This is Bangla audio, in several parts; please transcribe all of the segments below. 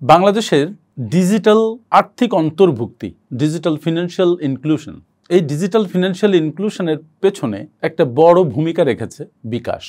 বাংলাদেশের ডিজিটাল আর্থিক অন্তর্ভুক্তি, ডিজিটাল ফিনান্সিয়াল ইনক্লুশন, এই ডিজিটাল ফিনান্সিয়াল ইনক্লুশনের পেছনে একটা বড় ভূমিকা রেখেছে বিকাশ।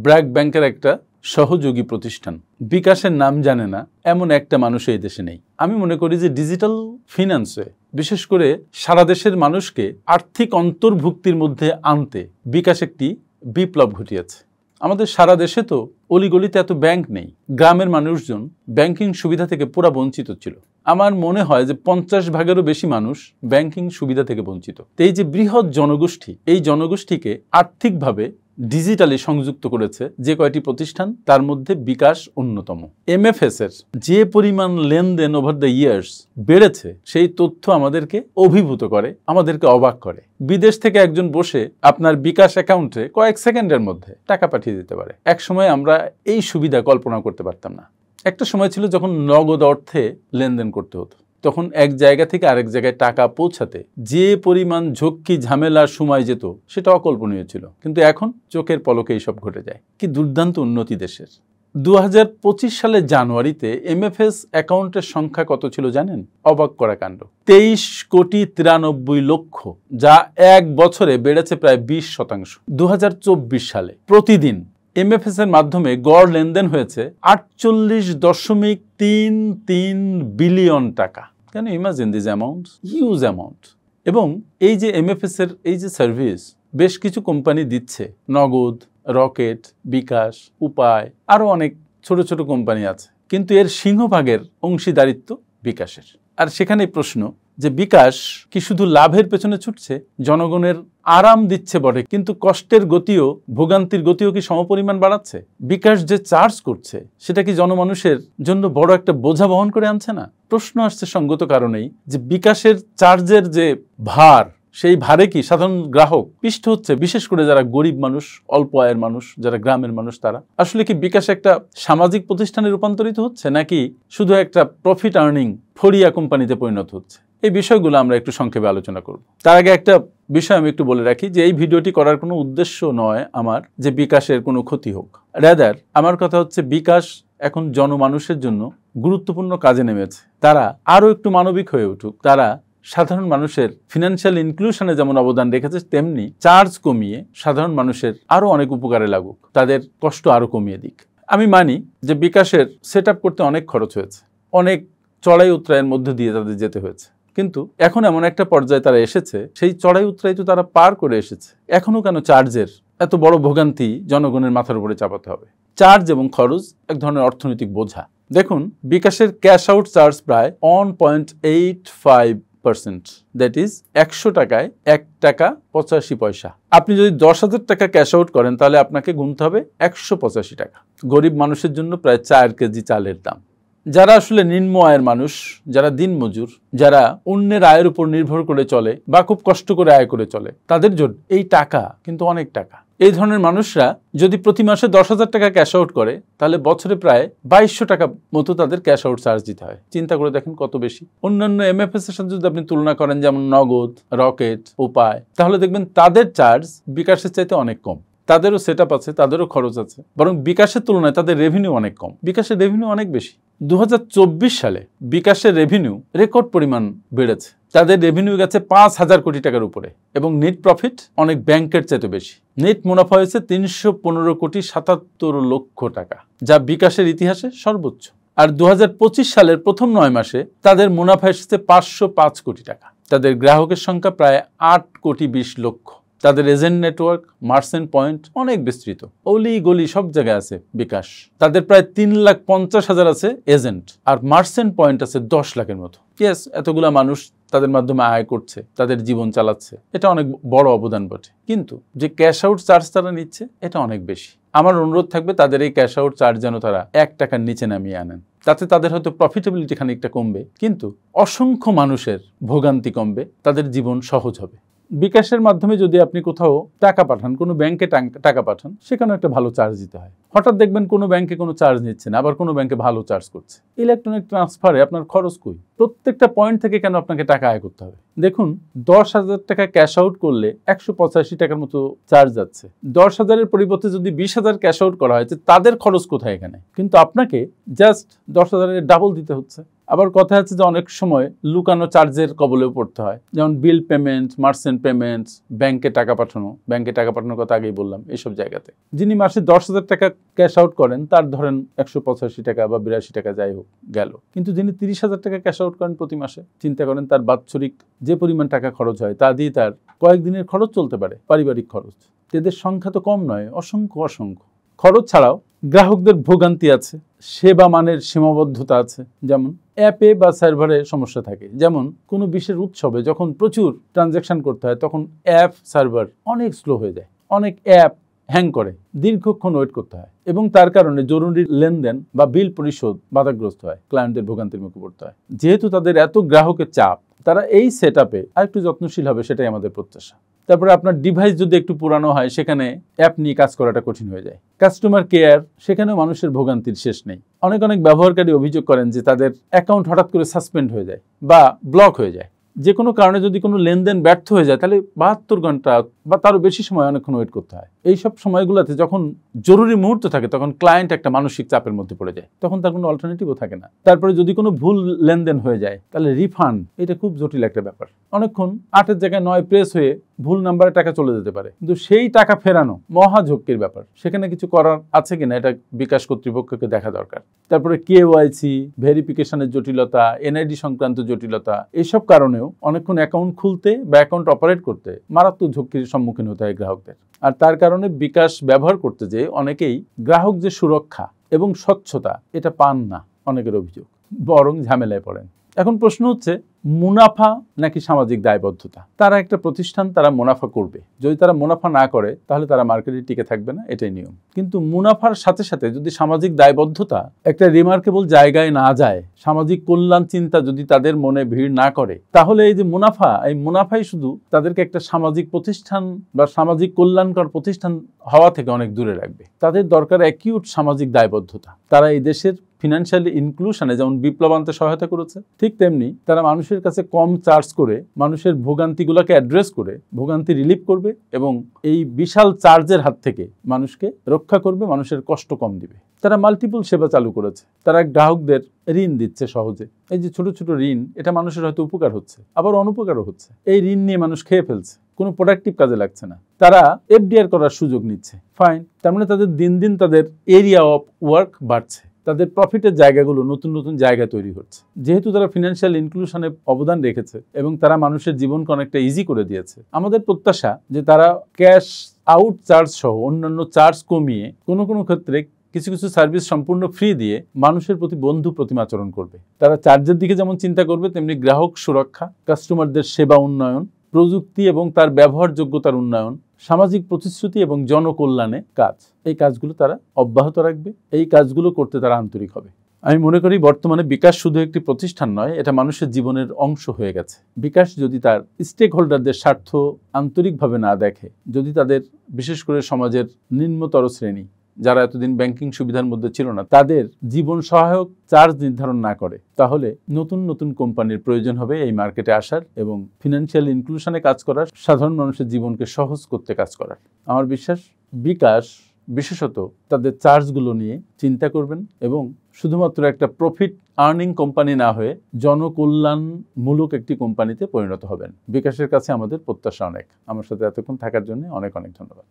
ব্র্যাক ব্যাংকের একটা সহযোগী প্রতিষ্ঠান। বিকাশের নাম জানে না এমন একটা মানুষ এই দেশে নেই। আমি মনে করি যে ডিজিটাল ফিনান্সে বিশেষ করে সারা দেশের মানুষকে আর্থিক অন্তর্ভুক্তির মধ্যে আনতে বিকাশ একটি বিপ্লব ঘটিয়েছে। আমাদের সারা দেশে তো অলিগলিতে এত ব্যাংক নেই। গ্রামের মানুষজন ব্যাংকিং সুবিধা থেকে পুরা বঞ্চিত ছিল। আমার মনে হয় যে 50 ভাগেরও বেশি মানুষ ব্যাংকিং সুবিধা থেকে বঞ্চিত। এই যে বৃহৎ জনগোষ্ঠী, এই জনগোষ্ঠীকে আর্থিকভাবে ডিজিটালি সংযুক্ত করেছে যে কয়টি প্রতিষ্ঠান, তার মধ্যে বিকাশ অন্যতম। এমএফএস এর যে পরিমাণ লেনদেন ওভার দ্য ইয়ার্স বেড়েছে, সেই তথ্য আমাদেরকে অভিভূত করে, আমাদেরকে অবাক করে। বিদেশ থেকে একজন বসে আপনার বিকাশ অ্যাকাউন্টে কয়েক সেকেন্ডের মধ্যে টাকা পাঠিয়ে দিতে পারে। একসময় আমরা এই সুবিধা কল্পনা করতে পারতাম না। একটা সময় ছিল যখন নগদ অর্থে লেনদেন করতে হতো, তখন এক জায়গা থেকে আরেক জায়গায় টাকা পৌঁছাতে যে পরিমাণ ঝক্কি ঝামেলার সময় যেত, সেটা অকল্পনীয় ছিল। কিন্তু এখন চোখের পলকে এইসব ঘটে যায়। কি দুর্দান্ত উন্নতি দেশের। 2025 সালের জানুয়ারিতে এমএফএস অ্যাকাউন্টের সংখ্যা কত ছিল জানেন? অবাক করা কাণ্ড, 23,93,00,000, যা এক বছরে বেড়েছে প্রায় 20%। 2024 সালে প্রতিদিন এমএফএস এর মাধ্যমে গড় লেনদেন হয়েছে 48.33 বিলিয়ন টাকা। Can you imagine this amount? Huge amount. এবং এই যে এমএফএস এর এই যে সার্ভিস বেশ কিছু কোম্পানি দিচ্ছে, নগদ, রকেট, বিকাশ, উপায়, আরো অনেক ছোট ছোট কোম্পানি আছে, কিন্তু এর সিংহভাগের অংশীদারিত্ব বিকাশের। আর সেখানেই প্রশ্ন যে বিকাশ কি শুধু লাভের পেছনে ছুটছে? জনগণের আরাম দিচ্ছে বটে, কিন্তু কষ্টের গতিও, ভোগান্তির গতিও কি সমপরিমাণ বাড়াচ্ছে? বিকাশ যে চার্জ করছে, সেটা কি জনমানুষের জন্য বড় একটা বোঝা বহন করে আনছে না? প্রশ্ন আসছে সঙ্গত কারণেই যে বিকাশের চার্জের যে ভার, সেই ভারে কি সাধারণ গ্রাহক পিষ্ট হচ্ছে? বিশেষ করে যারা গরিব মানুষ, অল্প আয়ের মানুষ, যারা গ্রামের মানুষ, তারা আসলে কি বিকাশ একটা সামাজিক প্রতিষ্ঠানে রূপান্তরিত হচ্ছে, নাকি শুধু একটা প্রফিট আর্নিং ফড়িয়া কোম্পানিতে পরিণত হচ্ছে? এই বিষয়গুলো আমরা একটু সংক্ষেপে আলোচনা করব। তার আগে একটা বিষয় আমি একটু বলে রাখি যে এই ভিডিওটি করার কোনো উদ্দেশ্য নয় আমার যে বিকাশের কোনো ক্ষতি হোক। রাদার আমার কথা হচ্ছে বিকাশ এখন জনমানুষের জন্য গুরুত্বপূর্ণ কাজে নেমেছে। তারা আরো একটু মানবিক হয়ে উঠুক, তারা সাধারণ মানুষের ফিনান্সিয়াল ইনক্লুশনে যেমন অবদান রেখেছে, তেমনি চার্জ কমিয়ে সাধারণ মানুষের আরো অনেক উপকারে লাগুক, তাদের কষ্ট আরো কমিয়ে দিক। আমি মানি যে বিকাশের সেট আপ করতে অনেক খরচ হয়েছে, অনেক চড়াই উতরাইয়ের মধ্যে দিয়ে তাদের যেতে হয়েছে, কিন্তু এখন এমন একটা পর্যায়ে তারা এসেছে, সেই চড়াই উতরাই তো তারা পার করে এসেছে। এখনো কেন চার্জের এত বড় ভোগান্তি জনগণের মাথার উপরে চাপাতে হবে? চার্জ এবং খরচ এক ধরনের অর্থনৈতিক বোঝা। দেখুন, বিকাশের ক্যাশ আউট চার্জ প্রায় 1.85%, দ্যাট ইজ 100 টাকায় 1 টাকা 85 পয়সা। আপনি যদি 10,000 টাকা ক্যাশ আউট করেন, তাহলে আপনাকে গুনতে হবে 185 টাকা। গরিব মানুষের জন্য প্রায় 4 কেজি চালের দাম। যারা আসলে নিম্ন আয়ের মানুষ, যারা দিনমজুর, যারা অন্যের আয়ের উপর নির্ভর করে চলে বা খুব কষ্ট করে আয় করে চলে, তাদের জন্য এই টাকা কিন্তু অনেক টাকা। এই ধরনের মানুষরা যদি প্রতি মাসে 10,000 টাকা ক্যাশ আউট করে, তাহলে বছরে প্রায় 2200 টাকা মতো তাদের ক্যাশ আউট চার্জ দিতে হয়। চিন্তা করে দেখেন কত বেশি। অন্যান্য এমএফএস এর সাথে যদি আপনি তুলনা করেন, যেমন নগদ, রকেট, উপায়, তাহলে দেখবেন তাদের চার্জ বিকাশের চাইতে অনেক কম। তাদেরও সেট আপ আছে, তাদেরও খরচ আছে, বরং বিকাশের তুলনায় তাদের রেভিনিউ অনেক কম। বিকাশের রেভিনিউ অনেক বেশি। 2024 সালে বিকাশের রেভিনিউ রেকর্ড পরিমাণ বেড়েছে। তাদের রেভিনিউ গেছে 5,000 কোটি টাকার উপরে, এবং নেট প্রফিট অনেক ব্যাংকের চাইতে বেশি। নেট মুনাফা হয়েছে 315,77,00,000 টাকা, যা বিকাশের ইতিহাসে সর্বোচ্চ। আর 2025 সালের প্রথম 9 মাসে তাদের মুনাফা এসেছে 505 কোটি টাকা। তাদের গ্রাহকের সংখ্যা প্রায় 8,20,00,000। তাদের এজেন্ট নেটওয়ার্ক, মার্চেন্ট পয়েন্ট অনেক বিস্তৃত, অলি গলি সব জায়গায় আছে বিকাশ। তাদের প্রায় 3,50,000 আছে এজেন্ট, আর মার্চেন্ট পয়েন্ট আছে 10 লাখের মতো। ইয়েস, এতগুলা মানুষ তাদের মাধ্যমে আয় করছে, তাদের জীবন চালাচ্ছে, এটা অনেক বড় অবদান বটে। কিন্তু যে ক্যাশ আউট চার্জ তারা নিচ্ছে, এটা অনেক বেশি। আমার অনুরোধ থাকবে তাদের এই ক্যাশ আউট চার্জ যেন তারা 1 টাকার নিচে নামিয়ে আনেন। তাতে তাদের হয়তো প্রফিটেবিলিটি খানিকটা কমবে, কিন্তু অসংখ্য মানুষের ভোগান্তি কমবে, তাদের জীবন সহজ হবে। বিকাশের মাধ্যমে যদি আপনি কোথাও টাকা পাঠান, কোনো ব্যাংকে টাকা পাঠান, সেখানে একটা ভালো চার্জ দিতে হয়। হঠাৎ দেখবেন কোনো ব্যাংকে কোনো চার্জ নিচ্ছে না, আবার কোনো ব্যাংকে ভালো চার্জ করছে। ইলেকট্রনিক ট্রান্সফারে আপনার খরচ কই? প্রত্যেকটা পয়েন্ট থেকে কেন আপনাকে টাকা আয় করতে হবে? দেখুন, 10,000 টাকা ক্যাশ আউট করলে 185 টাকার মতো চার্জ যাচ্ছে। 10,000-এর পরিবর্তে যদি 20,000 ক্যাশ আউট করা হয়েছে, তাদের খরচ কোথায় এখানে? কিন্তু আপনাকে জাস্ট 10,000-এর ডাবল দিতে হচ্ছে। আবার কথা আছে যে অনেক সময় লুকানো চার্জের কবলেও পড়তে হয়, যেমন বিল পেমেন্ট, মার্চেন্ট পেমেন্টস, ব্যাংকে টাকা পাঠানোর কথা আগেই বললাম। এইসব জায়গাতে যিনি মাসে 10,000 টাকা ক্যাশ আউট করেন, তার ধরেন 185 টাকা বা 82 টাকা যাই হোক গেল। কিন্তু যিনি 30,000 টাকা ক্যাশ আউট করেন প্রতি মাসে, চিন্তা করেন তার বাৎসরিক যে পরিমাণ টাকা খরচ হয়, তা দিয়ে তার কয়েকদিনের খরচ চলতে পারে, পারিবারিক খরচ। এদের সংখ্যা তো কম নয়, অসংখ্য। খরচ ছাড়াও গ্রাহকদের ভোগান্তি আছে, সেবা মানের সীমাবদ্ধতা আছে। যেমন অ্যাপে বা সার্ভারে সমস্যা থাকে। যেমন কোনো বিশেষ উৎসবে যখন প্রচুর ট্রানজ্যাকশন করতে হয়, তখন অ্যাপ সার্ভার অনেক স্লো হয়ে যায়, অনেক অ্যাপ হ্যাং করে, দীর্ঘক্ষণ ওয়েট করতে হয়, এবং তার কারণে জরুরি লেনদেন বা বিল পরিশোধ বাধাগ্রস্ত হয়, ক্লায়েন্টদের ভোগান্তির মুখে পড়তে হয়। যেহেতু তাদের এত গ্রাহকের চাপ, তারা এই সেট আপে আরেকটু যত্নশীল হবে, সেটাই আমাদের প্রত্যাশা। তারপরে আপনার ডিভাইস যদি একটু পুরানো হয়, সেখানে অ্যাপ নিয়ে কাজ করাটা কঠিন হয়ে যায়। কাস্টমার কেয়ার, সেখানেও মানুষের ভোগান্তির শেষ নেই। অনেক ব্যবহারকারী অভিযোগ করেন যে তাদের অ্যাকাউন্ট হঠাৎ করে সাসপেন্ড হয়ে যায় বা ব্লক হয়ে যায়। যে কোনো কারণে যদি কোনো লেনদেন ব্যর্থ হয়ে যায়, তাহলে 72 ঘন্টা বা তারও বেশি সময় অনেকক্ষণ ওয়েট করতে হয়। এইসব সময়গুলোতে যখন জরুরি মুহূর্ত থাকে, তখন ক্লায়েন্ট একটা মানসিক চাপের মধ্যে পড়ে যায়, তখন তার কোনো অল্টারনেটিভও থাকে না। তারপরে যদি কোনো ভুল লেনদেন হয়ে যায়, তাহলে রিফান্ড, এটা খুব জটিল একটা ব্যাপার। অনেকক্ষণ 8-এর জায়গায় 9 প্রেস হয়ে ভুল নাম্বারে টাকা চলে যেতে পারে, কিন্তু সেই টাকা ফেরানো মহা ঝক্কির ব্যাপার। সেখানে কিছু করার আছে কিনা, এটা বিকাশ কর্তৃপক্ষকে দেখা দরকার। তারপরে কেওয়াইসি ভেরিফিকেশনের জটিলতা, এনআইডি সংক্রান্ত জটিলতা, এসব কারণেও অনেকক্ষণ অ্যাকাউন্ট খুলতে বা অ্যাকাউন্ট অপারেট করতে মারাত্মক ঝক্কির সম্মুখীন হতে হয় গ্রাহকদের। আর তার কারণে বিকাশ ব্যবহার করতে যেয়ে অনেকেই গ্রাহক যে সুরক্ষা এবং স্বচ্ছতা, এটা পান না, অনেকের অভিযোগ, বরং ঝামেলায় পড়েন। এখন প্রশ্ন হচ্ছে, মুনাফা নাকি সামাজিক দায়বদ্ধতা? তারা একটা প্রতিষ্ঠান, তারা মুনাফা করবে। যদি তারা মুনাফা না করে, তাহলে তারা মার্কেটে টিকে থাকবে না, এটাই নিয়ম। কিন্তু মুনাফার সাথে সাথে যদি সামাজিক দায়বদ্ধতা একটা রিমার্কেবল জায়গায় না যায়, সামাজিক কল্যাণ চিন্তা যদি তাদের মনে ভিড় না করে, তাহলে এই যে মুনাফা, এই মুনাফাই শুধু তাদেরকে একটা সামাজিক প্রতিষ্ঠান বা সামাজিক কল্যাণকর প্রতিষ্ঠান হওয়া থেকে অনেক দূরে রাখবে। তাদের দরকার অ্যাকিউট সামাজিক দায়বদ্ধতা। তারা এই দেশের ফিনান্সিয়াল ইনক্লুশনে যেমন বিপ্লব আনতে সহায়তা করেছে, ঠিক তেমনি তারা মানুষের কাছে কম চার্জ করে মানুষের ভোগান্তিগুলোকে অ্যাড্রেস করে ভোগান্তি রিলিফ করবে, এবং এই বিশাল চার্জের হাত থেকে মানুষকে রক্ষা করবে, মানুষের কষ্ট কম দিবে। তারা মাল্টিপল সেবা চালু করেছে। তারা গ্রাহকদের ঋণ দিচ্ছে সহজে। এই যে ছোট ছোট ঋণ, এটা মানুষের হয়তো উপকার হচ্ছে, আবার অনুপকারও হচ্ছে। এই ঋণ নিয়ে মানুষ খেয়ে ফেলছে, কোনো প্রোডাক্টিভ কাজে লাগছে না। তারা এফডিআর করার সুযোগ নিচ্ছে, ফাইন। তার মানে তাদের দিন দিন তাদের এরিয়া অফ ওয়ার্ক বাড়ছে, তাদের প্রফিটের জায়গাগুলো নতুন জায়গা তৈরি হচ্ছে। যেহেতু তারা ফিনান্সিয়াল ইনক্লুশনে অবদান রেখেছে এবং তারা মানুষের জীবনকে অনেকটা ইজি করে দিয়েছে, আমাদের প্রত্যাশা যে তারা ক্যাশ আউট চার্জ সহ অন্যান্য চার্জ কমিয়ে কোনো ক্ষেত্রে কিছু সার্ভিস সম্পূর্ণ ফ্রি দিয়ে মানুষের প্রতি বন্ধু প্রতিমা আচরণ করবে। তারা চার্জের দিকে যেমন চিন্তা করবে, তেমনি গ্রাহক সুরক্ষা, কাস্টমারদের সেবা উন্নয়ন, প্রযুক্তি এবং তার ব্যবহারযোগ্যতার উন্নয়ন, সামাজিক প্রতিশ্রুতি এবং জনকল্যাণে কাজ, এই কাজগুলো তারা অব্যাহত রাখবে। এই কাজগুলো করতে তারা আন্তরিক হবে। আমি মনে করি বর্তমানে বিকাশ শুধু একটি প্রতিষ্ঠান নয়, এটা মানুষের জীবনের অংশ হয়ে গেছে। বিকাশ যদি তার স্টেক হোল্ডারদের স্বার্থ আন্তরিকভাবে না দেখে, যদি তাদের বিশেষ করে সমাজের নিম্নতর শ্রেণী, যারা এতদিন ব্যাংকিং সুবিধার মধ্যে ছিল না, তাদের জীবন সহায়ক চার্জ নির্ধারণ না করে, তাহলে নতুন কোম্পানির প্রয়োজন হবে এই মার্কেটে আসার এবং ফিনান্সিয়াল ইনক্লুশনে কাজ করার, সাধারণ মানুষের জীবনকে সহজ করতে কাজ করার। আমার বিশ্বাস বিকাশ বিশেষত তাদের চার্জগুলো নিয়ে চিন্তা করবেন এবং শুধুমাত্র একটা প্রফিট আর্নিং কোম্পানি না হয়ে জনকল্যাণমূলক একটি কোম্পানিতে পরিণত হবেন। বিকাশের কাছে আমাদের প্রত্যাশা অনেক। আমার সাথে এতক্ষণ থাকার জন্য অনেক ধন্যবাদ।